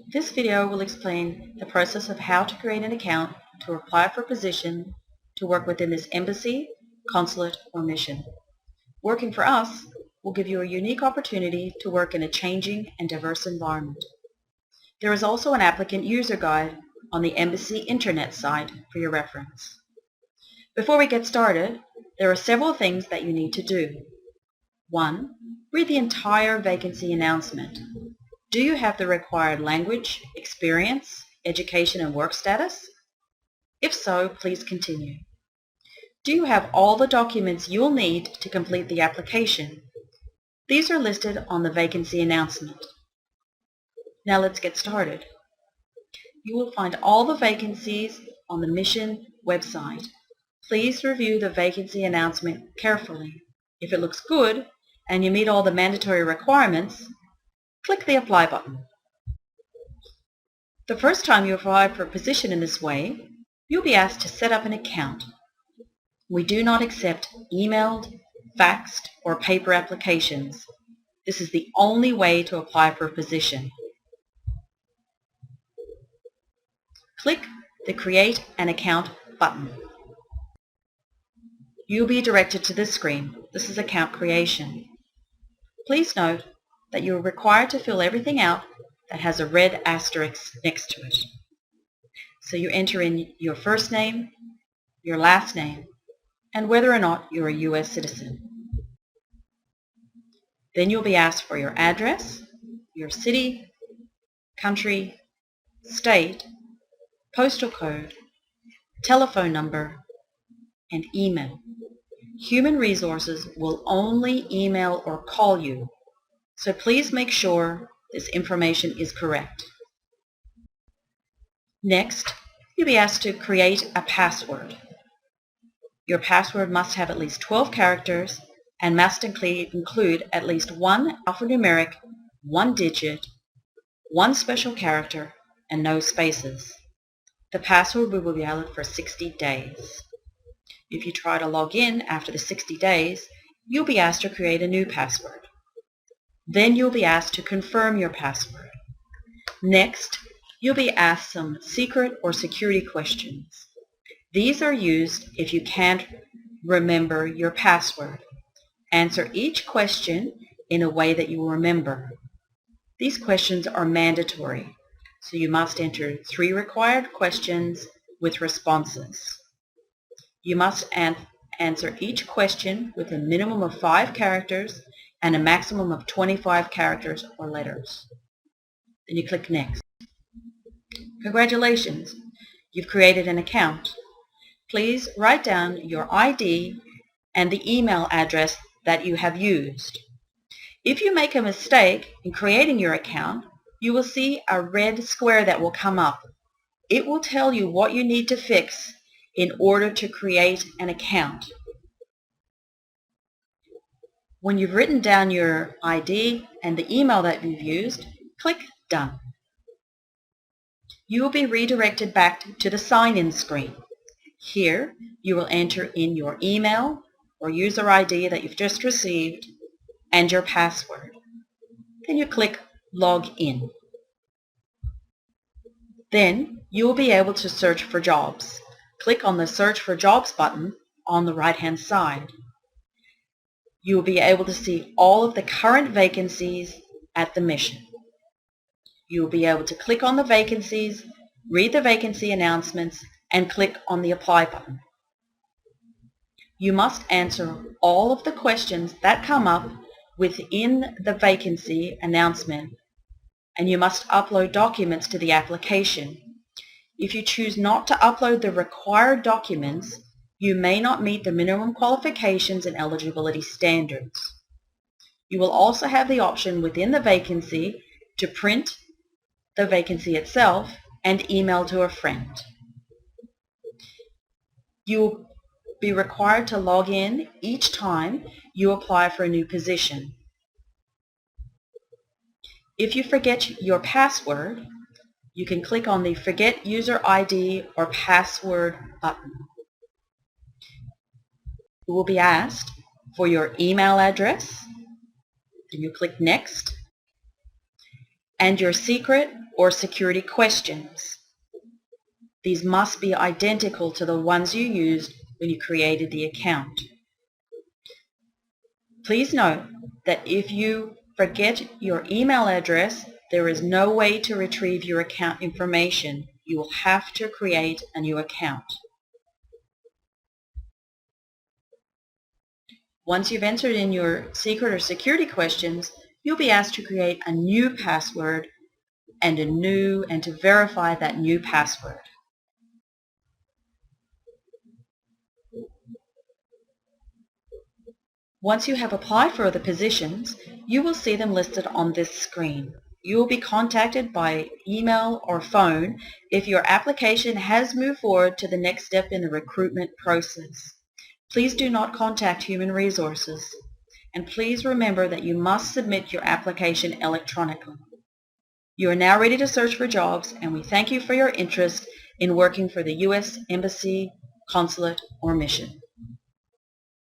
This video will explain the process of how to create an account to apply for a position to work within this embassy, consulate, or mission. Working for us will give you a unique opportunity to work in a changing and diverse environment. There is also an applicant user guide on the embassy internet site for your reference. Before we get started, there are several things that you need to do. 1. Read the entire vacancy announcement. Do you have the required language, experience, education, and work status? If so, please continue. Do you have all the documents you'll need to complete the application? These are listed on the vacancy announcement. Now let's get started. You will find all the vacancies on the mission website. Please review the vacancy announcement carefully. If it looks good and you meet all the mandatory requirements, click the Apply button. The first time you apply for a position in this way, you'll be asked to set up an account. We do not accept emailed, faxed, or paper applications. This is the only way to apply for a position. Click the Create an Account button. You'll be directed to this screen. This is account creation. Please note that you are required to fill everything out that has a red asterisk next to it. So you enter in your first name, your last name, and whether or not you're a U.S. citizen. Then you'll be asked for your address, your city, country, state, postal code, telephone number, and email. Human Resources will only email or call you, so please make sure this information is correct. Next, you'll be asked to create a password. Your password must have at least 12 characters and must include at least one alphanumeric, one digit, one special character, and no spaces. The password will be valid for 60 days. If you try to log in after the 60 days, you'll be asked to create a new password. Then you'll be asked to confirm your password. Next, you'll be asked some secret or security questions. These are used if you can't remember your password. Answer each question in a way that you will remember. These questions are mandatory, so you must enter 3 required questions with responses. You must answer each question with a minimum of 5 characters and a maximum of 25 characters or letters. Then you click Next. Congratulations! You've created an account. Please write down your ID and the email address that you have used. If you make a mistake in creating your account, you will see a red square that will come up. It will tell you what you need to fix in order to create an account. When you've written down your ID and the email that you've used, click Done. You will be redirected back to the sign-in screen. Here, you will enter in your email or user ID that you've just received and your password. Then you click Log In. Then you will be able to search for jobs. Click on the Search for Jobs button on the right-hand side. You will be able to see all of the current vacancies at the mission. You will be able to click on the vacancies, read the vacancy announcements, and click on the Apply button. You must answer all of the questions that come up within the vacancy announcement, and you must upload documents to the application. If you choose not to upload the required documents, you may not meet the minimum qualifications and eligibility standards. You will also have the option within the vacancy to print the vacancy itself and email to a friend. You will be required to log in each time you apply for a new position. If you forget your password, you can click on the Forget User ID or Password button. You will be asked for your email address, then you click Next, and your secret or security questions. These must be identical to the ones you used when you created the account. Please note that if you forget your email address, there is no way to retrieve your account information. You will have to create a new account. Once you've entered in your secret or security questions, you'll be asked to create a new password and to verify that new password. Once you have applied for the positions, you will see them listed on this screen. You will be contacted by email or phone if your application has moved forward to the next step in the recruitment process. Please do not contact Human Resources, and please remember that you must submit your application electronically. You are now ready to search for jobs, and we thank you for your interest in working for the U.S. Embassy, Consulate, or Mission.